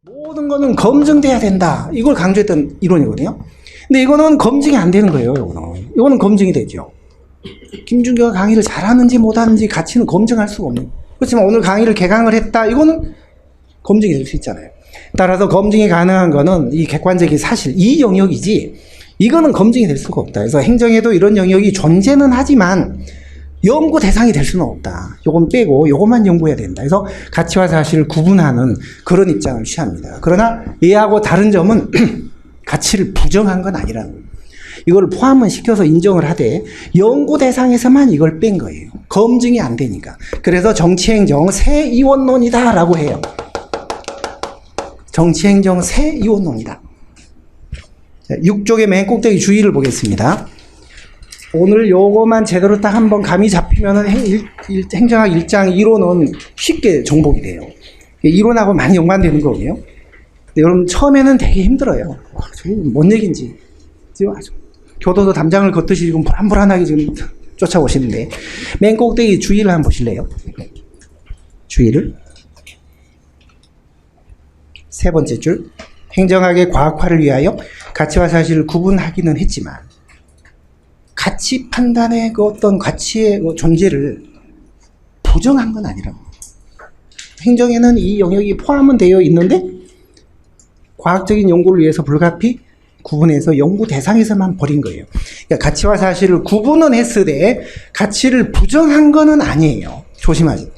모든 거는 검증돼야 된다. 이걸 강조했던 이론이거든요. 근데 이거는 검증이 안 되는 거예요. 이거는 검증이 되죠. 김준규가 강의를 잘하는지 못하는지 가치는 검증할 수가 없는. 그렇지만 오늘 강의를 개강을 했다. 이거는 검증이 될 수 있잖아요. 따라서 검증이 가능한 거는 이 객관적인 사실, 이 영역이지 이거는 검증이 될 수가 없다. 그래서 행정에도 이런 영역이 존재는 하지만 연구 대상이 될 수는 없다. 요건 빼고 요것만 연구해야 된다. 그래서 가치와 사실을 구분하는 그런 입장을 취합니다. 그러나 이하고 다른 점은 가치를 부정한 건 아니라는 거예요. 이걸 포함은 시켜서 인정을 하되 연구 대상에서만 이걸 뺀 거예요. 검증이 안 되니까. 그래서 정치행정 새 이원론이다 라고 해요. 정치행정 새 이원론이다. 6쪽의 맨 꼭대기 주의를 보겠습니다. 오늘 요거만 제대로 딱 한번 감이 잡히면은 행정학 1장 1호는 쉽게 정복이 돼요. 이론하고 많이 연관되는 거고요. 근데 여러분 처음에는 되게 힘들어요. 뭔 얘기인지. 지금 아주 교도소 담장을 걷듯이 지금 불안불안하게 지금 쫓아오시는데 맨 꼭대기 주의를 한번 보실래요? 주의를. 세 번째 줄. 행정학의 과학화를 위하여 가치와 사실을 구분하기는 했지만 가치 판단의 그 어떤 가치의 존재를 부정한 건 아니라고. 행정에는 이 영역이 포함은 되어 있는데 과학적인 연구를 위해서 불가피 구분해서 연구 대상에서만 버린 거예요. 그러니까 가치와 사실을 구분은 했으되 가치를 부정한 거는 아니에요. 조심하지.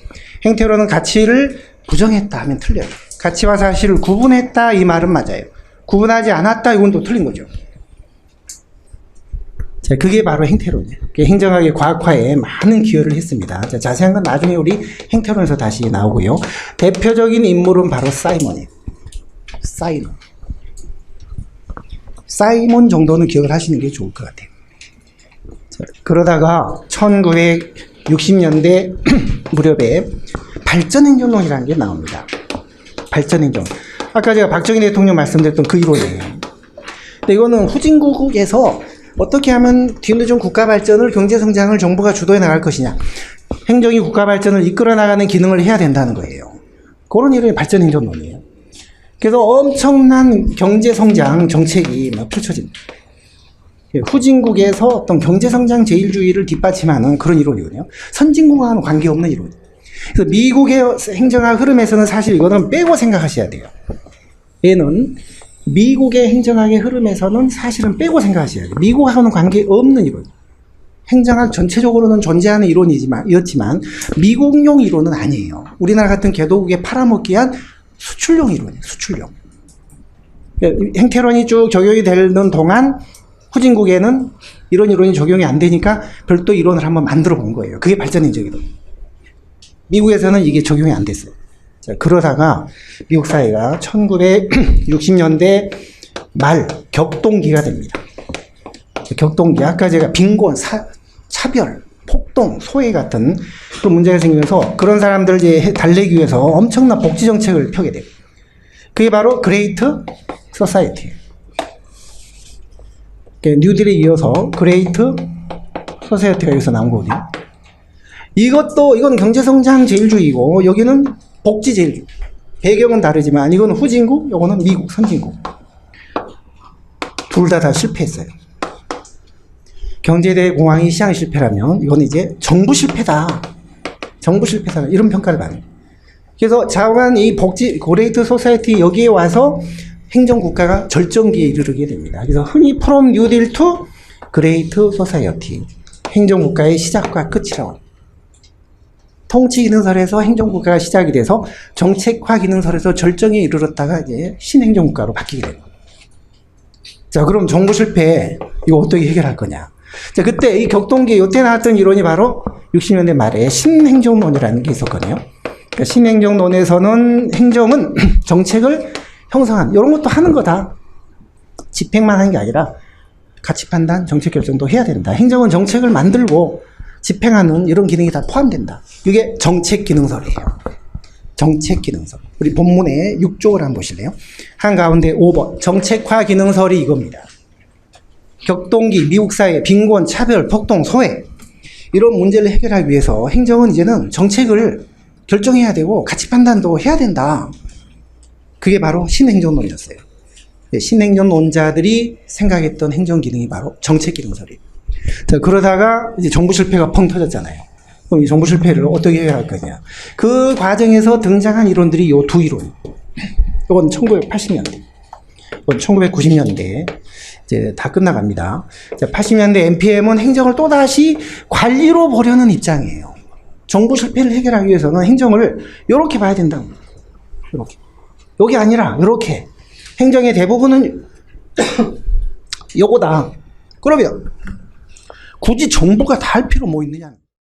행태로는 가치를 부정했다 하면 틀려요. 가치와 사실을 구분했다 이 말은 맞아요. 구분하지 않았다 이건 또 틀린 거죠. 자, 그게 바로 행태론이에요. 행정학의 과학화에 많은 기여를 했습니다. 자, 자세한 건 나중에 우리 행태론에서 다시 나오고요. 대표적인 인물은 바로 사이먼이에요. 사이먼 정도는 기억을 하시는 게 좋을 것 같아요. 자, 그러다가 1960년대 무렵에 발전행정론이라는 게 나옵니다. 발전행정. 아까 제가 박정희 대통령 말씀드렸던 그 이론이에요. 근데 이거는 후진국에서 어떻게 하면 뒤늦은 국가 발전을, 경제 성장을 정부가 주도해 나갈 것이냐. 행정이 국가 발전을 이끌어 나가는 기능을 해야 된다는 거예요. 그런 이론이 발전행정론이에요. 그래서 엄청난 경제 성장 정책이 막 펼쳐집니다. 후진국에서 어떤 경제 성장 제일주의를 뒷받침하는 그런 이론이거든요. 선진국과는 관계없는 이론이에요. 그래서 미국의 행정학 흐름에서는 사실 이거는 빼고 생각하셔야 돼요. 얘는 미국의 행정학의 흐름에서는 사실은 빼고 생각하셔야 돼요. 미국하고는 관계없는 이론. 행정학 전체적으로는 존재하는 이론이었지만 미국용 이론은 아니에요. 우리나라 같은 개도국에 팔아먹기 위한 수출용 이론이에요. 수출용. 행태론이 쭉 적용이 되는 동안 후진국에는 이런 이론이 적용이 안 되니까 별도 이론을 한번 만들어 본 거예요. 그게 발전행정이론. 미국에서는 이게 적용이 안 됐어요. 자, 그러다가 미국 사회가 1960년대 말 격동기가 됩니다. 격동기, 아까 제가 빈곤, 차별, 폭동, 소외 같은 또 문제가 생기면서 그런 사람들을 이제 달래기 위해서 엄청난 복지 정책을 펴게 돼요. 그게 바로 그레이트 소사이어티예요. 뉴딜에 이어서 그레이트 소사이어티가 여기서 나온 거거든요. 이건 경제성장 제일주의고 여기는 복지 제일주의. 배경은 다르지만 이건 후진국, 이거는 미국 선진국. 둘 다 실패했어요. 경제대공황이 시장 실패라면 이건 이제 정부 실패다. 정부 실패다. 이런 평가를 받는. 그래서 자관 이 복지 그레이트 소사이어티 여기에 와서 행정국가가 절정기에 이르게 됩니다. 그래서 흔히 from New Deal to Great Society. 행정국가의 시작과 끝이라고 합니다. 통치 기능설에서 행정국가가 시작이 돼서 정책화 기능설에서 절정에 이르렀다가 이제 신행정국가로 바뀌게 됩니다. 자, 그럼 정부 실패 이거 어떻게 해결할 거냐? 자, 그때 이 격동기에 요때 나왔던 이론이 바로 60년대 말에 신행정론이라는 게 있었거든요. 그러니까 신행정론에서는 행정은 정책을 형성한 이런 것도 하는 거다. 집행만 하는 게 아니라 가치 판단, 정책 결정도 해야 된다. 행정은 정책을 만들고 집행하는 이런 기능이 다 포함된다. 이게 정책 기능설이에요. 정책 기능설. 우리 본문의 6쪽을 한번 보실래요? 한가운데 5번. 정책화 기능설이 이겁니다. 격동기, 미국 사회, 빈곤, 차별, 폭동, 소외. 이런 문제를 해결하기 위해서 행정은 이제는 정책을 결정해야 되고 가치 판단도 해야 된다. 그게 바로 신행정론이었어요. 신행정론자들이 생각했던 행정 기능이 바로 정책 기능설이에요. 자, 그러다가 이제 정부 실패가 펑 터졌잖아요. 그럼 이 정부 실패를 어떻게 해야 할 거냐. 그 과정에서 등장한 이론들이 요 두 이론. 이건 1980년대. 이건 1990년대. 이제 다 끝나갑니다. 자, 80년대 NPM은 행정을 또다시 관리로 보려는 입장이에요. 정부 실패를 해결하기 위해서는 행정을 이렇게 봐야 된다고. 이렇게. 여기 아니라 이렇게. 행정의 대부분은 요거다. 그러면 굳이 정부가 다 할 필요 뭐 있느냐.